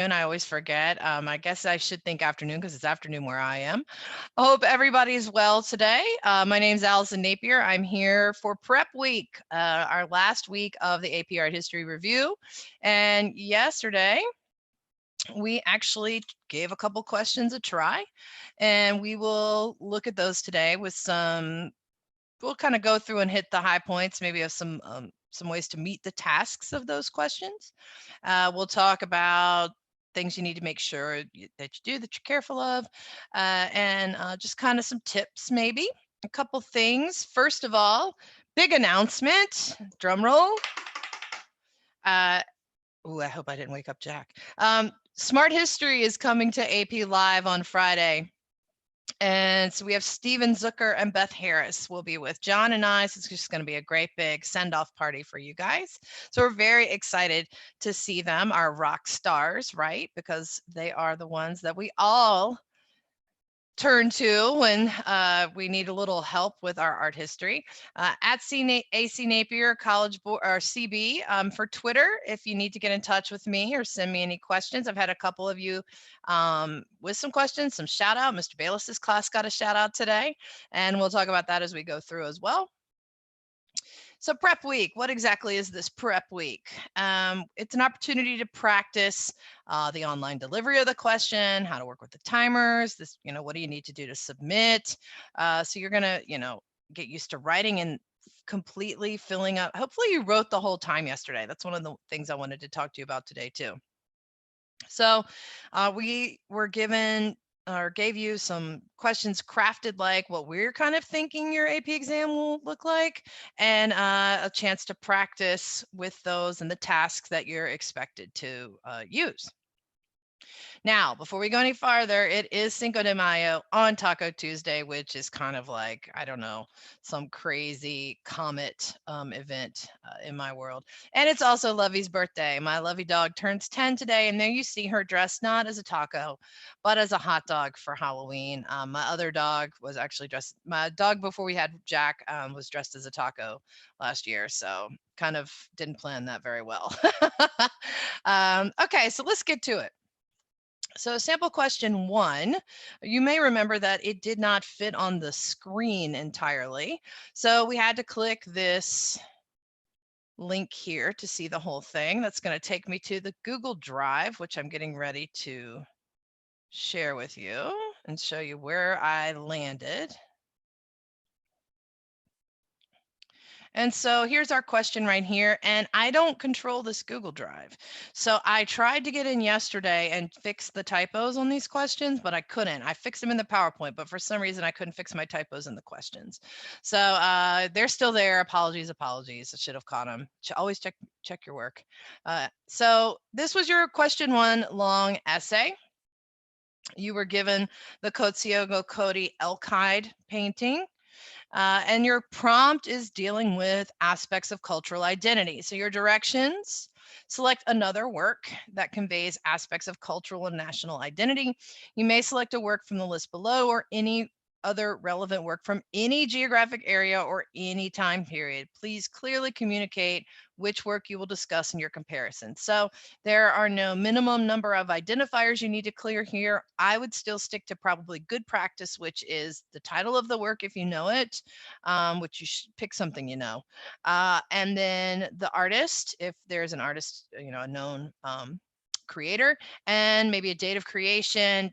And I always forget. I guess I should think afternoon because it's afternoon where I am. I hope everybody's well today. My name's Allison Napier. I'm here for Prep Week, our last week of the AP Art History Review. And yesterday, we actually gave a couple questions a try, and we will look at those today with we'll kind of go through and hit the high points, maybe of some ways to meet the tasks of those questions. We'll talk about things you need to make sure that you do, that you're careful of, and just kind of some tips, maybe. A couple things. First of all, big announcement, drum roll. I hope I didn't wake up Jack. Smart History is coming to AP Live on Friday. And so we have Steven Zucker and Beth Harris will be with John and I. So it's just going to be a great big send-off party for you guys. So we're very excited to see them, our rock stars, right? Because they are the ones that we all turn to when we need a little help with our art history. At AC Napier College Board or CB for Twitter, if you need to get in touch with me or send me any questions. I've had a couple of you with some questions, some shout out. Mr. Bayless's class got a shout out today, and we'll talk about that as we go through as well. So prep week, what exactly is this prep week? It's an opportunity to practice the online delivery of the question, how to work with the timers, what do you need to do to submit? So you're gonna, get used to writing and completely filling up. Hopefully you wrote the whole time yesterday. That's one of the things I wanted to talk to you about today too. So we were given or gave you some questions crafted like what we're kind of thinking your AP exam will look like, and a chance to practice with those and the tasks that you're expected to use. Now, before we go any farther, it is Cinco de Mayo on Taco Tuesday, which is kind of like, I don't know, some crazy comet event in my world. And it's also Lovey's birthday. My Lovey dog turns 10 today, and there you see her dressed not as a taco, but as a hot dog for Halloween. My other dog was actually dressed, my dog before we had Jack was dressed as a taco last year. So kind of didn't plan that very well. Okay, so let's get to it. So sample question 1, you may remember that it did not fit on the screen entirely. So we had to click this link here to see the whole thing. That's going to take me to the Google Drive, which I'm getting ready to share with you and show you where I landed. And so here's our question right here, and I don't control this Google Drive. So I tried to get in yesterday and fix the typos on these questions, but I couldn't. I fixed them in the PowerPoint, but for some reason I couldn't fix my typos in the questions. So they're still there. Apologies. I should have caught them. Always check your work. So this was your question 1 long essay. You were given the Kotsiogo Cody elk hide painting. And your prompt is dealing with aspects of cultural identity. So your directions, select another work that conveys aspects of cultural and national identity. You may select a work from the list below or any other relevant work from any geographic area or any time period. Please clearly communicate which work you will discuss in your comparison. So there are no minimum number of identifiers you need to clear here. I would still stick to probably good practice, which is the title of the work if you know it, which you should pick something you know. And then the artist, if there's an artist, a known creator, and maybe a date of creation,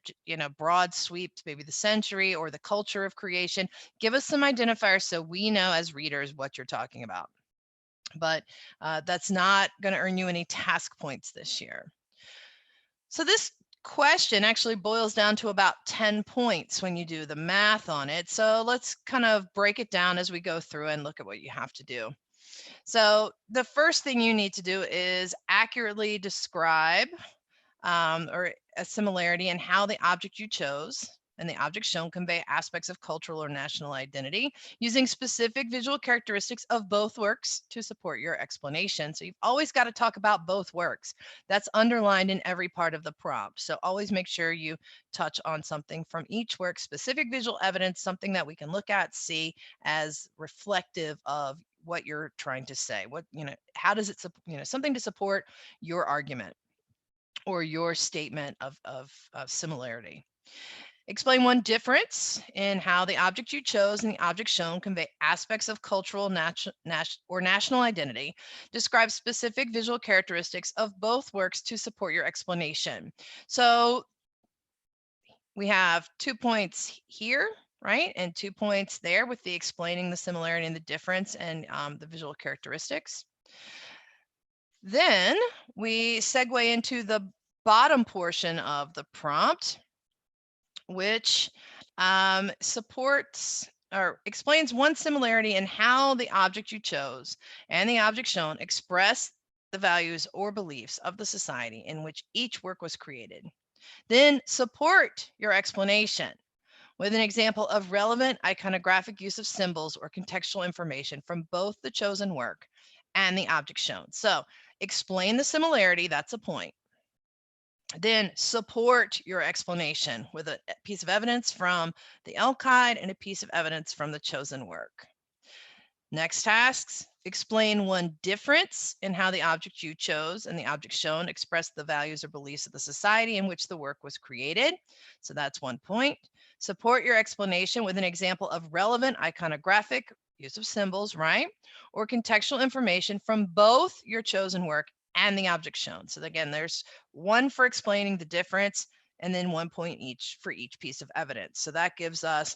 broad sweeps, maybe the century or the culture of creation. Give us some identifiers so we know as readers what you're talking about. But that's not going to earn you any task points this year. So this question actually boils down to about 10 points when you do the math on it. So let's kind of break it down as we go through and look at what you have to do. So the first thing you need to do is accurately describe or a similarity in how the object you chose and the object shown convey aspects of cultural or national identity using specific visual characteristics of both works to support your explanation. So you've always got to talk about both works. That's underlined in every part of the prompt. So always make sure you touch on something from each work, specific visual evidence, something that we can look at, see as reflective of what you're trying to say. How does it, something to support your argument. or your statement of similarity. Explain one difference in how the object you chose and the object shown convey aspects of cultural or national identity. Describe specific visual characteristics of both works to support your explanation. So we have 2 points here, right? And 2 points there with the explaining the similarity and the difference and the visual characteristics. Then we segue into the bottom portion of the prompt, which supports or explains one similarity in how the object you chose and the object shown express the values or beliefs of the society in which each work was created. Then support your explanation with an example of relevant iconographic use of symbols or contextual information from both the chosen work and the object shown. So explain the similarity, that's a point. Then support your explanation with a piece of evidence from the Elkide and a piece of evidence from the chosen work. Next tasks, explain one difference in how the object you chose and the object shown express the values or beliefs of the society in which the work was created. So that's 1 point. Support your explanation with an example of relevant iconographic use of symbols, right? Or contextual information from both your chosen work and the object shown. So again, there's one for explaining the difference and then 1 point each for each piece of evidence. So that gives us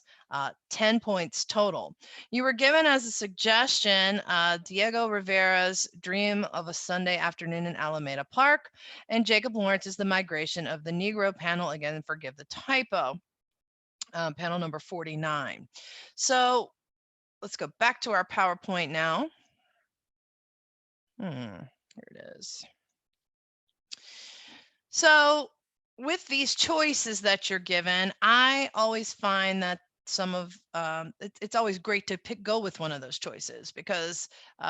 10 points total. You were given as a suggestion Diego Rivera's Dream of a Sunday Afternoon in Alameda Park, and Jacob Lawrence's The Migration of the Negro panel. Again, forgive the typo, panel number 49. So let's go back to our PowerPoint now. Here it is. So with these choices that you're given, I always find that some of it's always great to go with one of those choices because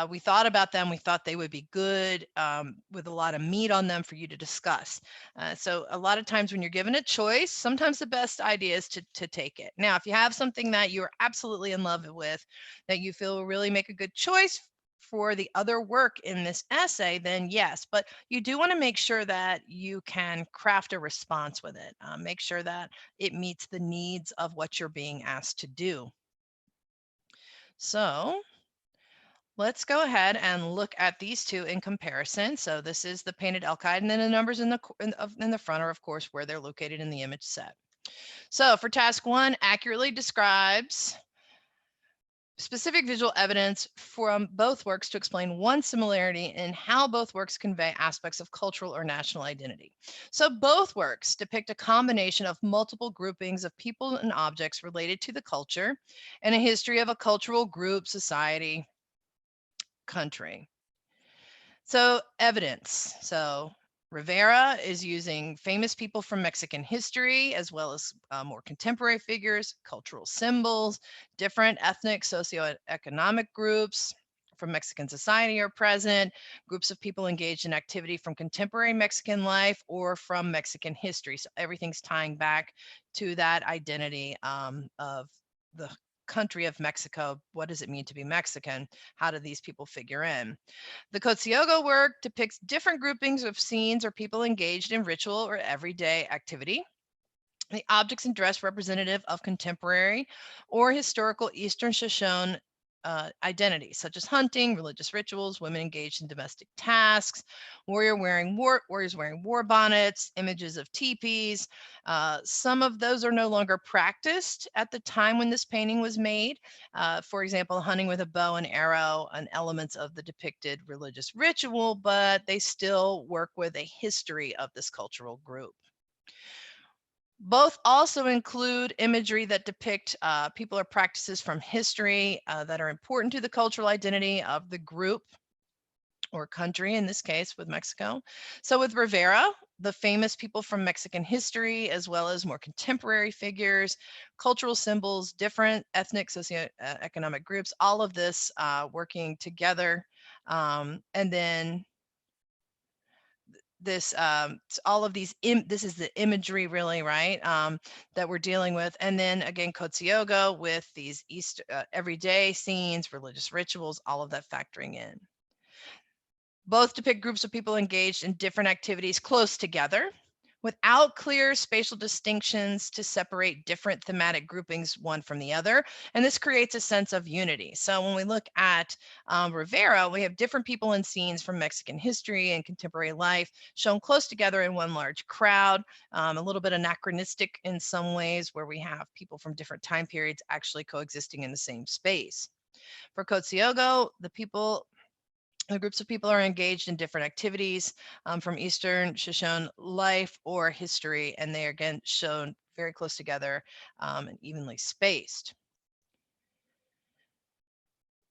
we thought about them. We thought they would be good with a lot of meat on them for you to discuss. So a lot of times when you're given a choice, sometimes the best idea is to take it. Now, if you have something that you're absolutely in love with, that you feel will really make a good choice for the other work in this essay, then yes, but you do want to make sure that you can craft a response with it. Make sure that it meets the needs of what you're being asked to do. So let's go ahead and look at these two in comparison. So this is the painted Elkide, and then the numbers in the front are, of course, where they're located in the image set. So for task 1, accurately describes specific visual evidence from both works to explain one similarity in how both works convey aspects of cultural or national identity. So both works depict a combination of multiple groupings of people and objects related to the culture and a history of a cultural group, society, country. So evidence. So Rivera is using famous people from Mexican history, as well as more contemporary figures, cultural symbols, different ethnic, socioeconomic groups from Mexican society are present, groups of people engaged in activity from contemporary Mexican life or from Mexican history. So everything's tying back to that identity of the country of Mexico. What does it mean to be Mexican? How do these people figure in? The Kotsiogo work depicts different groupings of scenes or people engaged in ritual or everyday activity. The objects and dress representative of contemporary or historical Eastern Shoshone identities, such as hunting, religious rituals, women engaged in domestic tasks, warriors wearing war bonnets, images of teepees. Some of those are no longer practiced at the time when this painting was made. For example, hunting with a bow and arrow and elements of the depicted religious ritual, but they still work with a history of this cultural group. Both also include imagery that depict people or practices from history that are important to the cultural identity of the group or country, in this case with Mexico. So with Rivera, the famous people from Mexican history, as well as more contemporary figures, cultural symbols, different ethnic, socioeconomic groups, all of this working together. And then this all of these this is the imagery really, right, that we're dealing with. And then again, Kotsiogo with these everyday scenes, religious rituals, all of that factoring in. Both depict groups of people engaged in different activities close together without clear spatial distinctions to separate different thematic groupings one from the other. And this creates a sense of unity. So when we look at Rivera, we have different people and scenes from Mexican history and contemporary life shown close together in one large crowd, a little bit anachronistic in some ways, where we have people from different time periods actually coexisting in the same space. For Kotsiogo, the groups of people are engaged in different activities from Eastern Shoshone life or history, and they are again shown very close together and evenly spaced.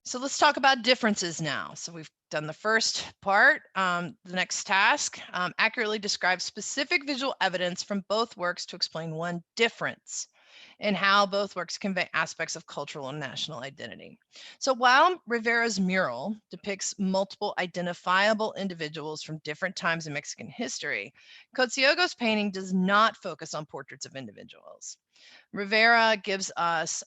So let's talk about differences now. So we've done the first part. The next task, accurately describe specific visual evidence from both works to explain one difference in how both works convey aspects of cultural and national identity. So while Rivera's mural depicts multiple identifiable individuals from different times in Mexican history, Kotsiogo's painting does not focus on portraits of individuals. Rivera gives us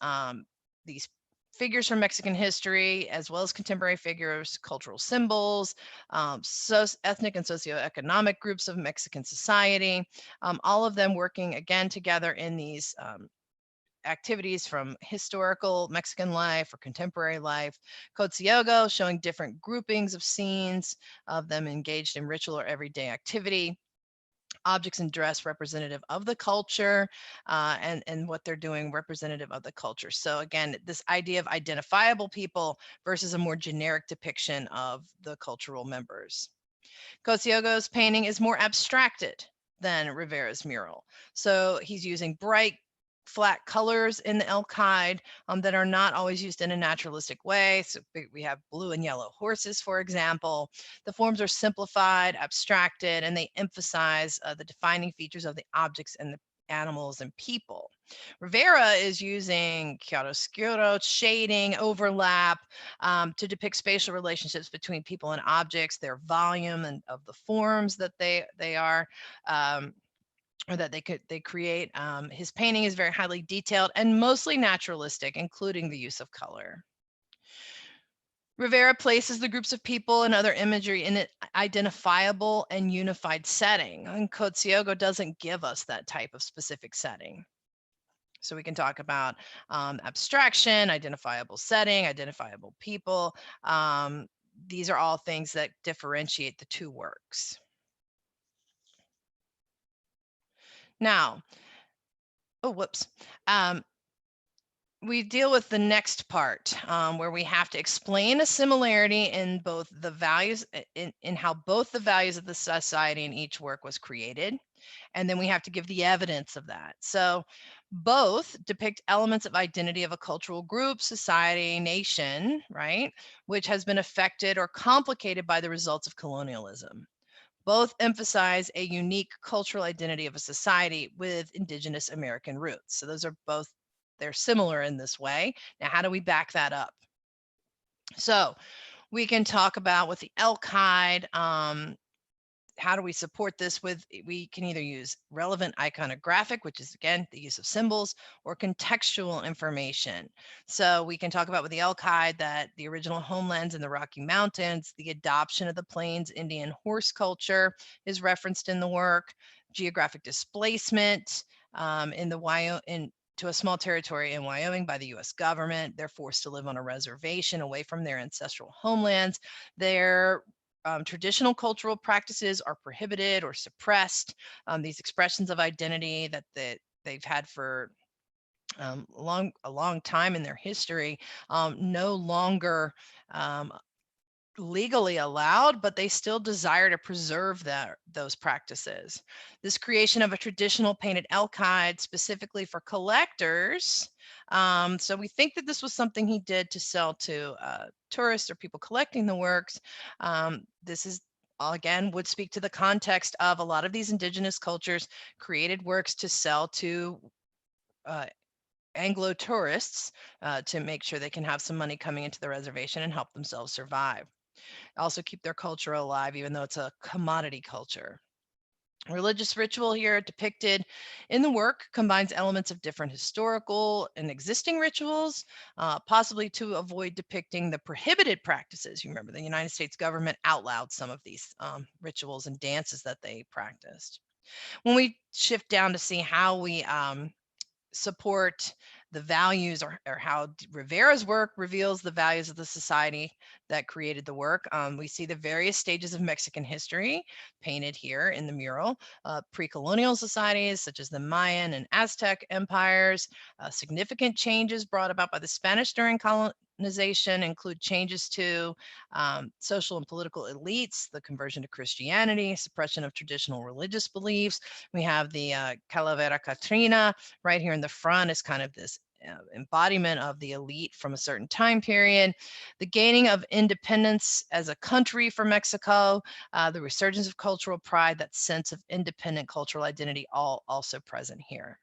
these figures from Mexican history, as well as contemporary figures, cultural symbols, ethnic and socioeconomic groups of Mexican society, all of them working again together in these activities from historical Mexican life or contemporary life. Kotsiogo showing different groupings of scenes of them engaged in ritual or everyday activity. Objects and dress representative of the culture, and what they're doing representative of the culture. So again, this idea of identifiable people versus a more generic depiction of the cultural members. Kotsiogo's painting is more abstracted than Rivera's mural. So he's using bright, flat colors in the elk hide that are not always used in a naturalistic way. So we have blue and yellow horses, for example. The forms are simplified, abstracted, and they emphasize the defining features of the objects and the animals and people. Rivera is using chiaroscuro, shading, overlap, to depict spatial relationships between people and objects, their volume and of the forms that they are. Or that they create. His painting is very highly detailed and mostly naturalistic, including the use of color. Rivera places the groups of people and other imagery in an identifiable and unified setting, and Kotsiogo doesn't give us that type of specific setting. So we can talk about abstraction, identifiable setting, identifiable people. These are all things that differentiate the two works. Now, oh, whoops. We deal with the next part where we have to explain a similarity in both the values, in how both the values of the society in each work was created. And then we have to give the evidence of that. So both depict elements of identity of a cultural group, society, nation, right, which has been affected or complicated by the results of colonialism. Both emphasize a unique cultural identity of a society with indigenous American roots. So those are both, they're similar in this way. Now, how do we back that up? So we can talk about with the elk hide, how do we support this with, we can either use relevant iconographic, which is again the use of symbols, or contextual information. So we can talk about with the elk hide that the original homelands in the Rocky Mountains, the adoption of the Plains Indian horse culture is referenced in the work, geographic displacement in the to a small territory in Wyoming by the US government. They're forced to live on a reservation away from their ancestral homelands. Their traditional cultural practices are prohibited or suppressed. These expressions of identity that they've had for a long time in their history no longer legally allowed, but they still desire to preserve those practices. This creation of a traditional painted elk hide specifically for collectors. So we think that this was something he did to sell to tourists or people collecting the works. This is again would speak to the context of a lot of these indigenous cultures created works to sell to Anglo tourists to make sure they can have some money coming into the reservation and help themselves survive. Also keep their culture alive, even though it's a commodity culture. Religious ritual here depicted in the work combines elements of different historical and existing rituals, possibly to avoid depicting the prohibited practices. You remember the United States government outlawed some of these rituals and dances that they practiced. When we shift down to see how we support the values, or how Rivera's work reveals the values of the society that created the work. We see the various stages of Mexican history painted here in the mural. Pre-colonial societies such as the Mayan and Aztec empires, significant changes brought about by the Spanish during colonization include changes to social and political elites, the conversion to Christianity, suppression of traditional religious beliefs. We have the Calavera Catrina right here in the front is kind of this embodiment of the elite from a certain time period, the gaining of independence as a country for Mexico, the resurgence of cultural pride, that sense of independent cultural identity, all also present here.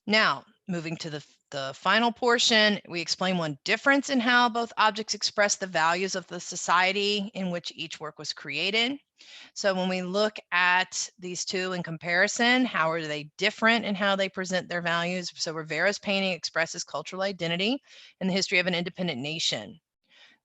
Now, moving to the final portion, we explain one difference in how both objects express the values of the society in which each work was created. So when we look at these two in comparison, how are they different in how they present their values? So Rivera's painting expresses cultural identity and the history of an independent nation.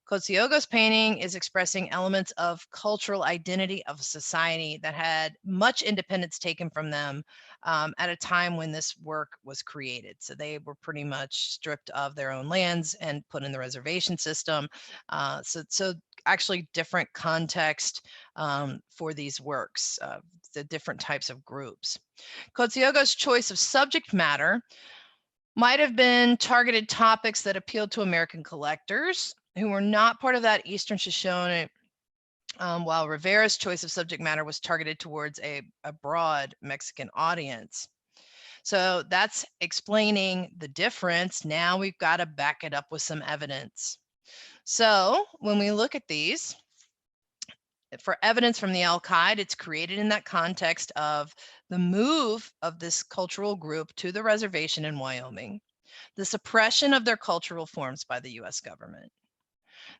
Kotsiogo's painting is expressing elements of cultural identity of a society that had much independence taken from them at a time when this work was created. So they were pretty much stripped of their own lands and put in the reservation system. So actually different context for these works, the different types of groups. Kotsiogo's choice of subject matter might have been targeted topics that appealed to American collectors who were not part of that Eastern Shoshone, while Rivera's choice of subject matter was targeted towards a broad Mexican audience. So that's explaining the difference. Now we've got to back it up with some evidence. So when we look at these, for evidence from the Al-Qaeda, it's created in that context of the move of this cultural group to the reservation in Wyoming, the suppression of their cultural forms by the US government,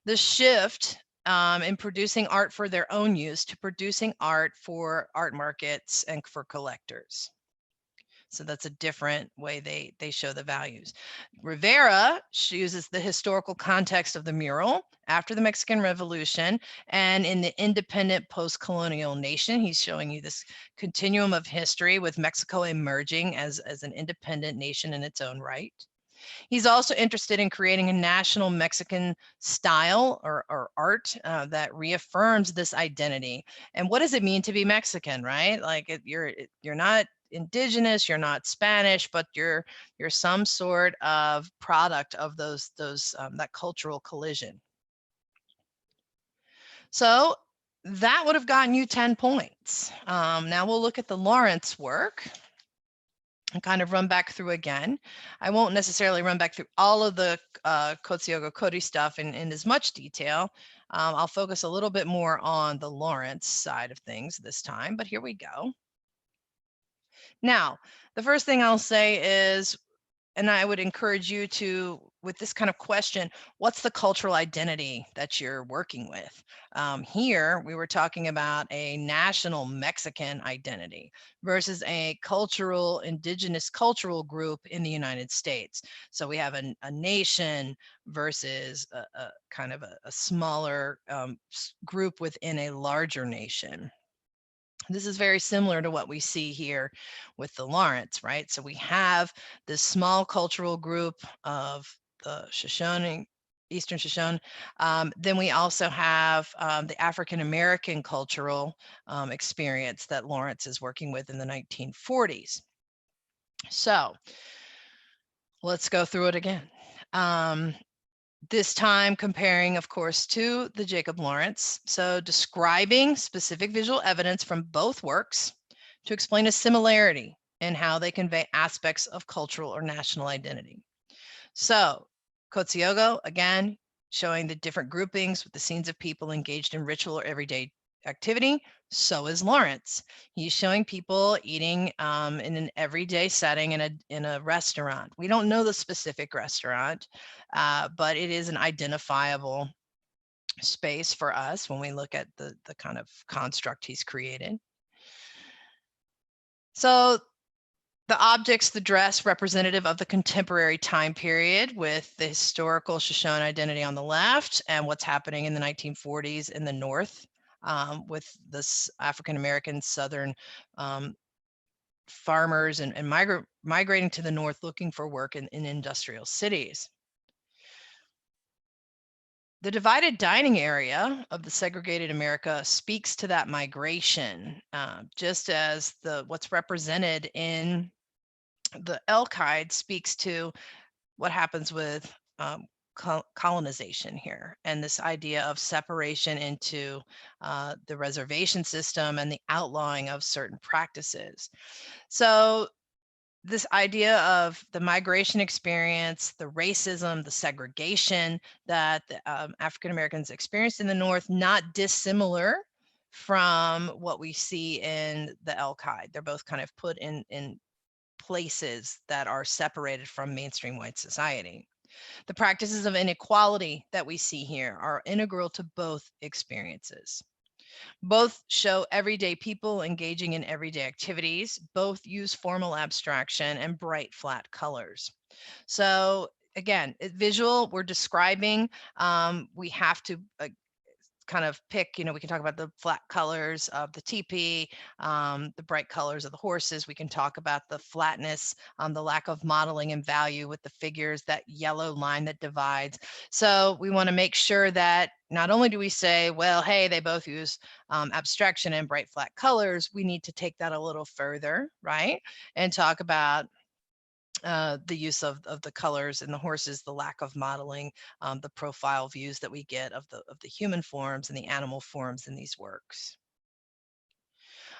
the shift in producing art for their own use to producing art for art markets and for collectors. So that's a different way they show the values. Rivera uses the historical context of the mural after the Mexican Revolution and in the independent post-colonial nation. He's showing you this continuum of history with Mexico emerging as an independent nation in its own right. He's also interested in creating a national Mexican style or art that reaffirms this identity. And what does it mean to be Mexican, right? Like you're not indigenous, you're not Spanish, but you're some sort of product of those that cultural collision. So that would have gotten you 10 points. Now we'll look at the Lawrence work and kind of run back through again. I won't necessarily run back through all of the Kotsiogo Cody stuff in as much detail. I'll focus a little bit more on the Lawrence side of things this time, but here we go. Now, the first thing I'll say is, and I would encourage you to, with this kind of question, what's the cultural identity that you're working with? Here, we were talking about a national Mexican identity versus a cultural, indigenous cultural group in the United States. So we have a nation versus a kind of a smaller group within a larger nation. This is very similar to what we see here with the Lawrence, right? So we have this small cultural group of the Shoshone, Eastern Shoshone. Then we also have the African American cultural experience that Lawrence is working with in the 1940s. So let's go through it again. This time comparing, of course, to the Jacob Lawrence. So describing specific visual evidence from both works to explain a similarity in how they convey aspects of cultural or national identity. So Kotsiogo, again, showing the different groupings with the scenes of people engaged in ritual or everyday activity. So is Lawrence. He's showing people eating in an everyday setting in a restaurant. We don't know the specific restaurant, but it is an identifiable space for us when we look at the kind of construct he's created. So the objects, the dress, representative of the contemporary time period, with the historical Shoshone identity on the left and what's happening in the 1940s in the North, with this African-American Southern farmers and migrating to the North looking for work in industrial cities. The divided dining area of the segregated America speaks to that migration, just as what's represented in the elk hide speaks to what happens with colonization here, and this idea of separation into the reservation system and the outlawing of certain practices. So this idea of the migration experience, the racism, the segregation that the African Americans experienced in the North, not dissimilar from what we see in the elk hide. They're both kind of put in places that are separated from mainstream white society. The practices of inequality that we see here are integral to both experiences. Both show everyday people engaging in everyday activities. Both use formal abstraction and bright, flat colors. So again, visual, we're describing, we have to kind of pick, we can talk about the flat colors of the teepee, the bright colors of the horses. We can talk about the flatness, the lack of modeling and value with the figures, that yellow line that divides. So we want to make sure that not only do we say, well, hey, they both use abstraction and bright flat colors, we need to take that a little further, right? And talk about the use of the colors in the horses, the lack of modeling, the profile views that we get of the human forms and the animal forms in these works.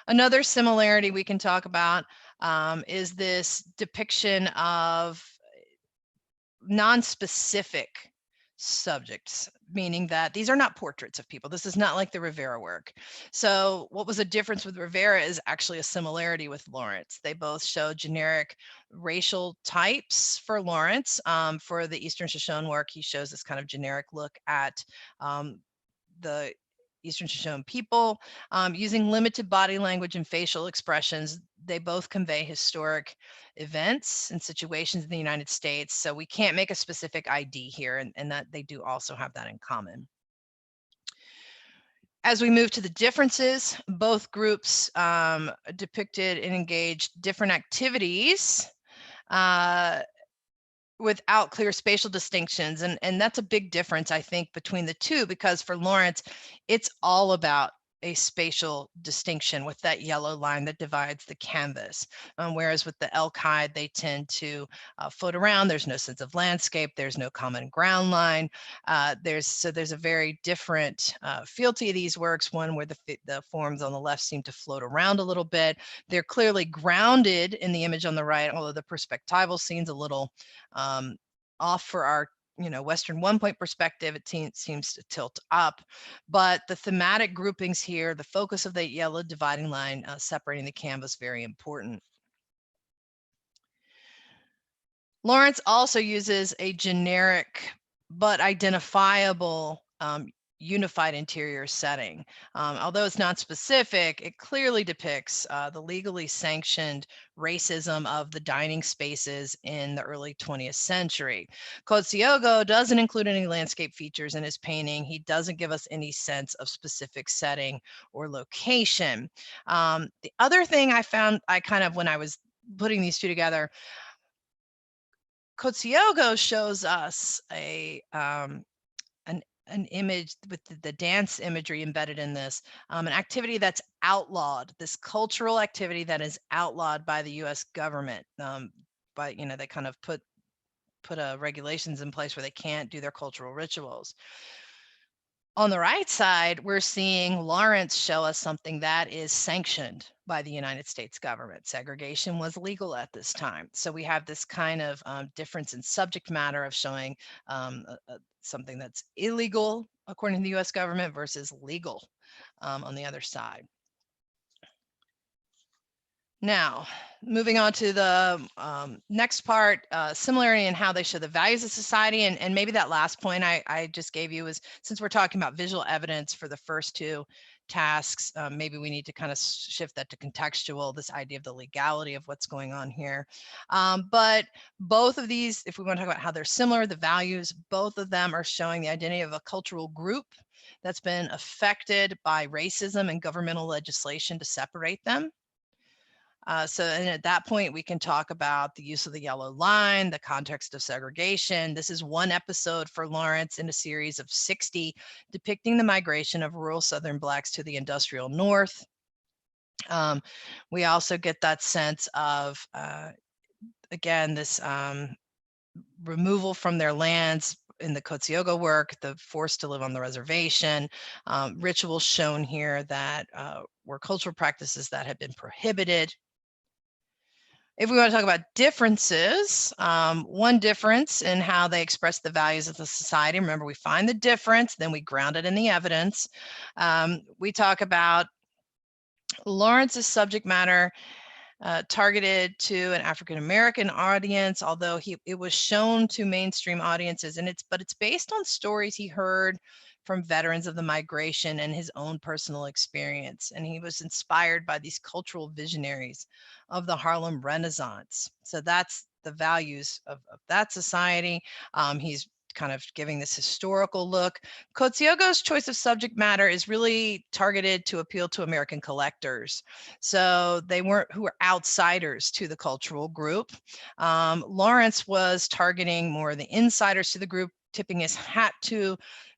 Another similarity we can talk about is this depiction of non-specific subjects, meaning that these are not portraits of people. This is not like the Rivera work. So what was a difference with Rivera is actually a similarity with Lawrence. They both show generic racial types for Lawrence. For the Eastern Shoshone work, he shows this kind of generic look at the Eastern Shoshone people, using limited body language and facial expressions. They both convey historic events and situations in the United States. So we can't make a specific ID here, and that they do also have that in common. As we move to the differences, both groups depicted and engaged different activities without clear spatial distinctions. And that's a big difference, I think, between the two, because for Lawrence, it's all about a spatial distinction with that yellow line that divides the canvas. Whereas with the elk hide, they tend to float around. There's no sense of landscape. There's no common ground line. There's a very different feel to these works, one where the forms on the left seem to float around a little bit. They're clearly grounded in the image on the right, although the perspectival scene's a little off for our Western one-point perspective. It seems to tilt up, but the thematic groupings here, the focus of the yellow dividing line separating the canvas, very important. Lawrence also uses a generic but identifiable unified interior setting. Although it's not specific, it clearly depicts the legally sanctioned racism of the dining spaces in the early 20th century. Kotsiogo doesn't include any landscape features in his painting. He doesn't give us any sense of specific setting or location. The other thing I found, when I was putting these two together, Kotsiogo shows us an image with the dance imagery embedded in this, an activity that's outlawed, this cultural activity that is outlawed by the U.S. government. They kind of put regulations in place where they can't do their cultural rituals. On the right side, we're seeing Lawrence show us something that is sanctioned by the United States government. Segregation was legal at this time. So we have this kind of difference in subject matter of showing something that's illegal according to the US government versus legal on the other side. Now, moving on to the next part, similarity in how they show the values of society. And maybe that last point I just gave you is, since we're talking about visual evidence for the first two tasks, maybe we need to kind of shift that to contextual, this idea of the legality of what's going on here. But both of these, if we want to talk about how they're similar, the values, both of them are showing the identity of a cultural group that's been affected by racism and governmental legislation to separate them. And at that point, we can talk about the use of the yellow line, the context of segregation. This is one episode for Lawrence in a series of 60 depicting the migration of rural Southern Blacks to the industrial North. We also get that sense of, again, this removal from their lands in the Kotsiogo work, the forced to live on the reservation, rituals shown here that were cultural practices that had been prohibited. If we want to talk about differences, one difference in how they express the values of the society, remember we find the difference, then we ground it in the evidence. We talk about Lawrence's subject matter targeted to an African-American audience, although it was shown to mainstream audiences, and it's based on stories he heard from veterans of the migration and his own personal experience. And he was inspired by these cultural visionaries of the Harlem Renaissance. So that's the values of that society. He's kind of giving this historical look. Kotsiogo's choice of subject matter is really targeted to appeal to American collectors. So they weren't who were outsiders to the cultural group. Lawrence was targeting more the insiders to the group, tipping his hat to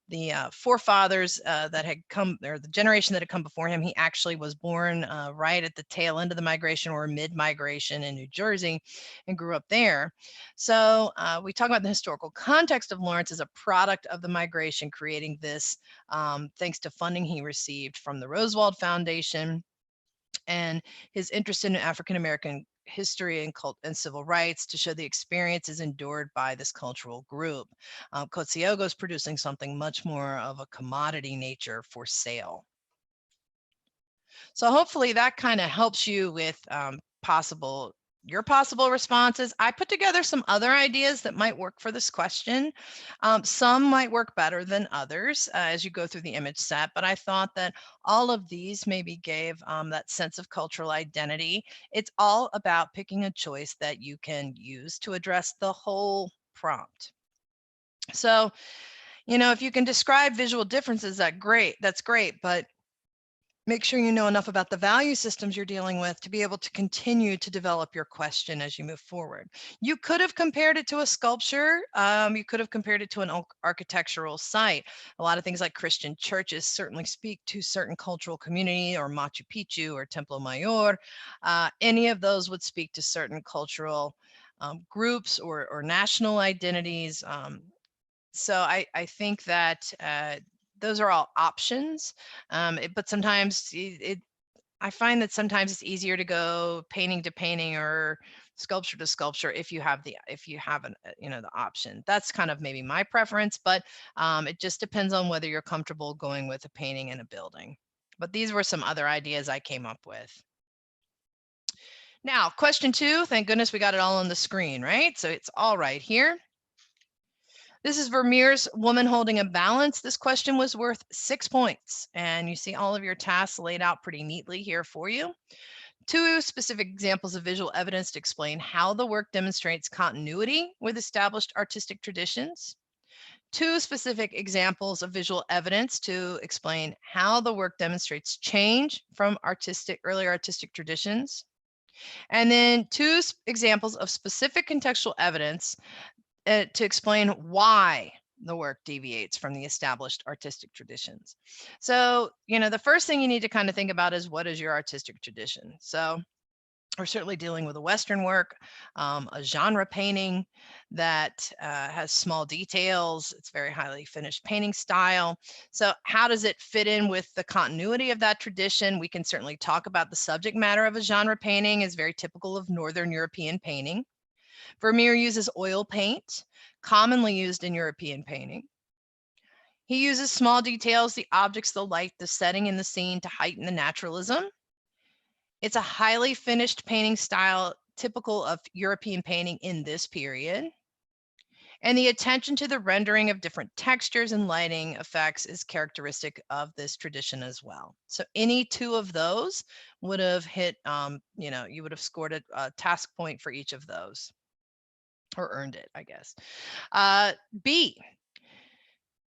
the forefathers that had come, or the generation that had come before him. He actually was born right at the tail end of the migration or mid-migration in New Jersey and grew up there. So we talk about the historical context of Lawrence as a product of the migration, creating this thanks to funding he received from the Roosevelt Foundation and his interest in African-American history and civil rights to show the experiences endured by this cultural group. Kotsiogo is producing something much more of a commodity nature for sale. So hopefully that kind of helps you with your possible responses. I put together some other ideas that might work for this question. Some might work better than others as you go through the image set, but I thought that all of these maybe gave that sense of cultural identity. It's all about picking a choice that you can use to address the whole prompt. So, if you can describe visual differences, that's great, but make sure you know enough about the value systems you're dealing with to be able to continue to develop your question as you move forward. You could have compared it to a sculpture. You could have compared it to an architectural site. A lot of things like Christian churches certainly speak to certain cultural community, or Machu Picchu or Templo Mayor. Any of those would speak to certain cultural groups or national identities. So I think that those are all options, but sometimes I find that sometimes it's easier to go painting to painting or sculpture to sculpture if you have the option. That's kind of maybe my preference, but it just depends on whether you're comfortable going with a painting and a building. But these were some other ideas I came up with. Now, question 2, thank goodness we got it all on the screen, right? So it's all right here. This is Vermeer's Woman Holding a Balance. This question was worth 6 points, and you see all of your tasks laid out pretty neatly here for you. 2 specific examples of visual evidence to explain how the work demonstrates continuity with established artistic traditions. 2 specific examples of visual evidence to explain how the work demonstrates change from earlier artistic traditions. And then 2 examples of specific contextual evidence to explain why the work deviates from the established artistic traditions. So, the first thing you need to kind of think about is, what is your artistic tradition? So we're certainly dealing with a Western work, a genre painting that has small details. It's very highly finished painting style. So how does it fit in with the continuity of that tradition? We can certainly talk about the subject matter of a genre painting is very typical of Northern European painting. Vermeer uses oil paint, commonly used in European painting. He uses small details, the objects, the light, the setting in the scene to heighten the naturalism. It's a highly finished painting style typical of European painting in this period. And the attention to the rendering of different textures and lighting effects is characteristic of this tradition as well. So any two of those would have hit, you would have scored a task point for each of those, or earned it, I guess. B,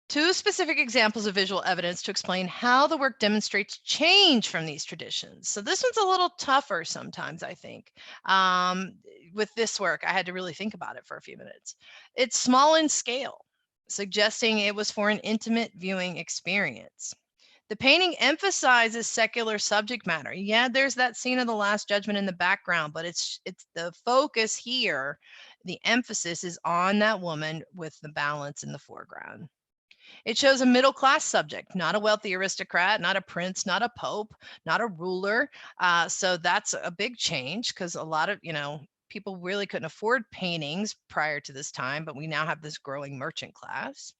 two specific examples of visual evidence to explain how the work demonstrates change from these traditions. So this one's a little tougher sometimes, I think. With this work, I had to really think about it for a few minutes. It's small in scale, suggesting it was for an intimate viewing experience. The painting emphasizes secular subject matter. Yeah, there's that scene of the Last Judgment in the background, but it's the focus here. The emphasis is on that woman with the balance in the foreground. It shows a middle class subject, not a wealthy aristocrat, not a prince, not a pope, not a ruler. So that's a big change because a lot of, people really couldn't afford paintings prior to this time, but we now have this growing merchant class.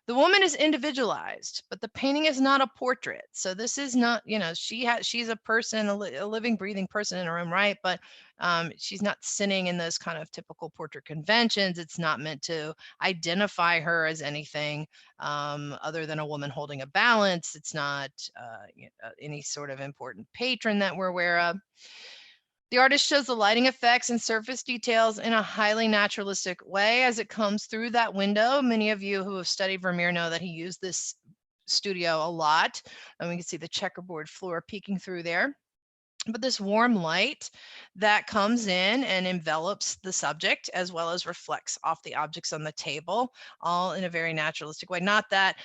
The woman is individualized, but the painting is not a portrait. So this is not, she's a person, a living, breathing person in her own right, but she's not sitting in those kind of typical portrait conventions. It's not meant to identify her as anything other than a woman holding a balance. It's not any sort of important patron that we're aware of. The artist shows the lighting effects and surface details in a highly naturalistic way as it comes through that window. Many of you who have studied Vermeer know that he used this studio a lot, and we can see the checkerboard floor peeking through there. But this warm light that comes in and envelops the subject as well as reflects off the objects on the table, all in a very naturalistic way. Not that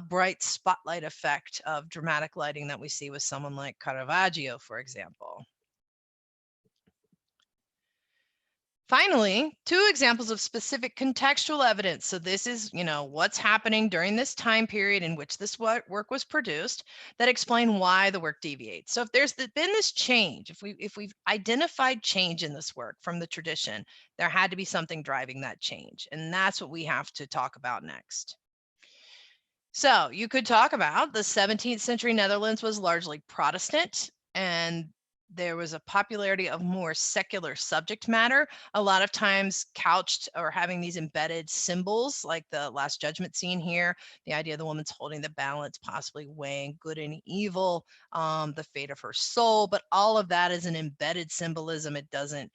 bright spotlight effect of dramatic lighting that we see with someone like Caravaggio, for example. Finally, two examples of specific contextual evidence. So this is, what's happening during this time period in which this work was produced that explain why the work deviates. So if there's been this change, if we've identified change in this work from the tradition, there had to be something driving that change. And that's what we have to talk about next. So you could talk about the 17th century Netherlands was largely Protestant, and there was a popularity of more secular subject matter, a lot of times couched or having these embedded symbols like the Last Judgment scene here, the idea of the woman's holding the balance, possibly weighing good and evil, the fate of her soul, but all of that is an embedded symbolism. It doesn't,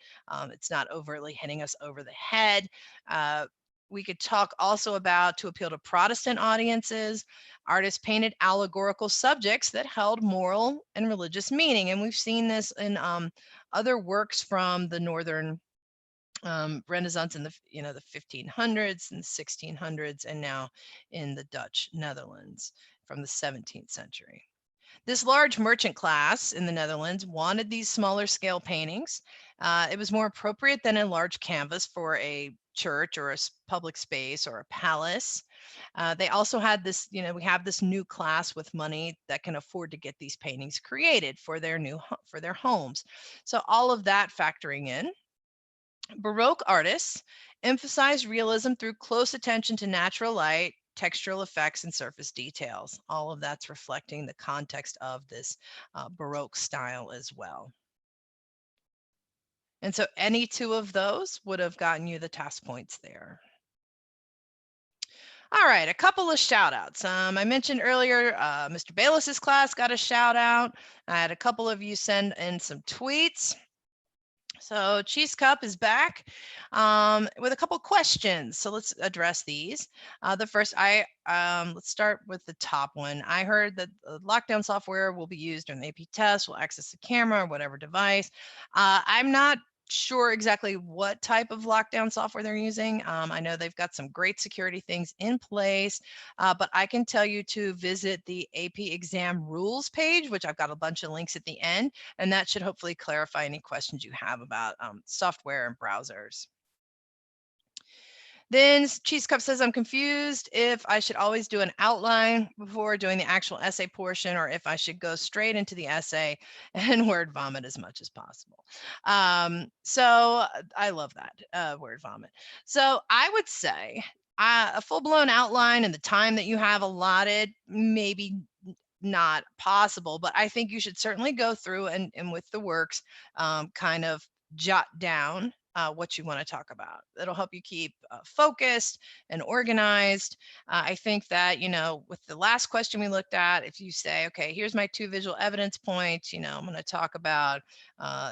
it's not overtly hitting us over the head. We could talk also about, to appeal to Protestant audiences, artists painted allegorical subjects that held moral and religious meaning. And we've seen this in other works from the Northern Renaissance in the 1500s and 1600s, and now in the Dutch Netherlands from the 17th century. This large merchant class in the Netherlands wanted these smaller scale paintings. It was more appropriate than a large canvas for a church or a public space or a palace. They also had this, we have this new class with money that can afford to get these paintings created for their homes. So all of that factoring in. Baroque artists emphasized realism through close attention to natural light, textural effects, and surface details. All of that's reflecting the context of this Baroque style as well. And so any two of those would have gotten you the task points there. All right, a couple of shout outs. I mentioned earlier, Mr. Bayless's class got a shout out. I had a couple of you send in some tweets. So Cheese Cup is back with a couple questions. So let's address these. The first, let's start with the top one. I heard that lockdown software will be used during the AP test, will access the camera or whatever device. I'm not sure exactly what type of lockdown software they're using. I know they've got some great security things in place, but I can tell you to visit the AP exam rules page, which I've got a bunch of links at the end, and that should hopefully clarify any questions you have about software and browsers. Then Cheese Cup says, I'm confused if I should always do an outline before doing the actual essay portion, or if I should go straight into the essay and word vomit as much as possible. So I love that, word vomit. So I would say a full-blown outline and the time that you have allotted, maybe not possible, but I think you should certainly go through and with the works, kind of jot down what you want to talk about. It'll help you keep focused and organized. I think that, with the last question we looked at, if you say, okay, here's my 2 visual evidence points, I'm going to talk about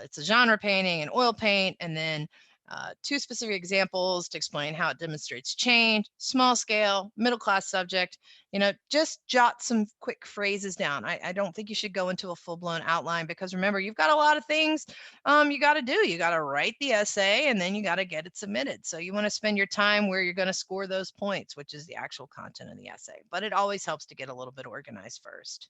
it's a genre painting and oil paint, and then 2 specific examples to explain how it demonstrates change, small scale, middle class subject. Just jot some quick phrases down. I don't think you should go into a full blown outline, because remember, you've got a lot of things you got to do. You got to write the essay, and then you got to get it submitted. So you want to spend your time where you're going to score those points, which is the actual content of the essay. But it always helps to get a little bit organized first.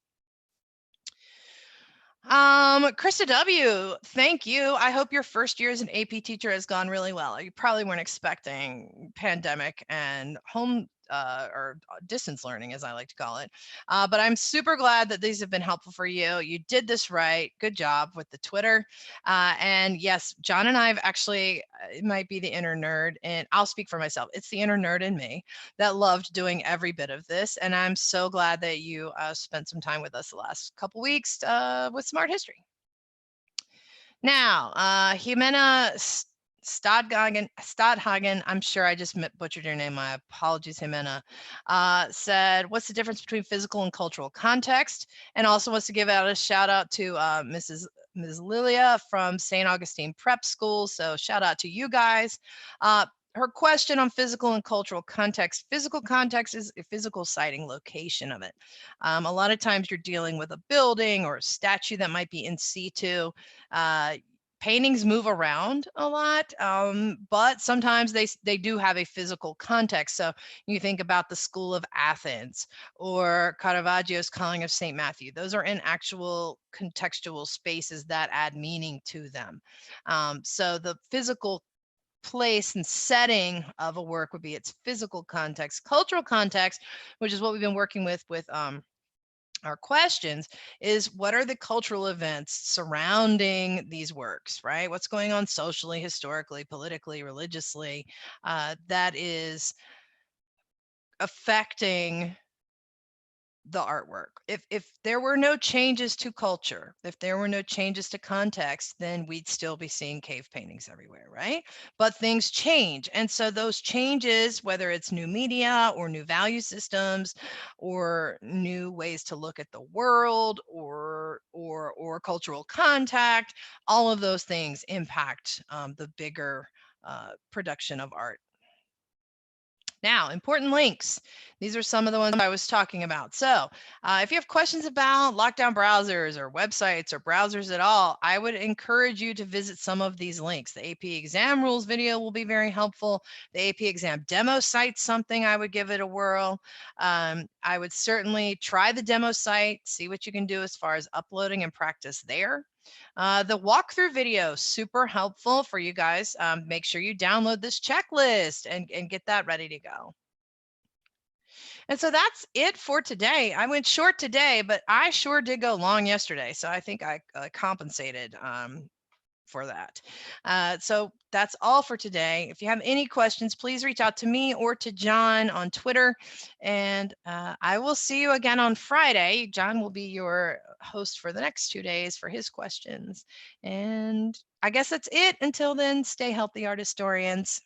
Krista W, thank you. I hope your first year as an AP teacher has gone really well. You probably weren't expecting pandemic and home or distance learning, as I like to call it. But I'm super glad that these have been helpful for you. You did this right. Good job with the Twitter. And yes, John and I have actually, it might be the inner nerd, and I'll speak for myself. It's the inner nerd in me that loved doing every bit of this. And I'm so glad that you spent some time with us the last couple weeks with Smart History. Now, Jimena Stadhagen, I'm sure I just butchered your name. My apologies, Jimena, said, what's the difference between physical and cultural context? And also wants to give out a shout out to Ms. Lilia from St. Augustine Prep School. So shout out to you guys. Her question on physical and cultural context. Physical context is a physical siting location of it. A lot of times you're dealing with a building or a statue that might be in situ. Paintings move around a lot, but sometimes they do have a physical context. So you think about the School of Athens or Caravaggio's Calling of St. Matthew. Those are in actual contextual spaces that add meaning to them. So the physical place and setting of a work would be its physical context. Cultural context, which is what we've been working with our questions, is what are the cultural events surrounding these works, right? What's going on socially, historically, politically, religiously, that is affecting the artwork. If there were no changes to culture, if there were no changes to context, then we'd still be seeing cave paintings everywhere, right? But things change. And so those changes, whether it's new media or new value systems or new ways to look at the world or cultural contact, all of those things impact the bigger production of art. Now, important links. These are some of the ones I was talking about. So if you have questions about lockdown browsers or websites or browsers at all, I would encourage you to visit some of these links. The AP exam rules video will be very helpful. The AP exam demo site's something I would give it a whirl. I would certainly try the demo site, see what you can do as far as uploading and practice there. The walkthrough video, super helpful for you guys. Make sure you download this checklist and get that ready to go. And so that's it for today. I went short today, but I sure did go long yesterday. So I think I compensated for that. So that's all for today. If you have any questions, please reach out to me or to John on Twitter. And I will see you again on Friday. John will be your host for the next 2 days for his questions. And I guess that's it. Until then, stay healthy, art historians.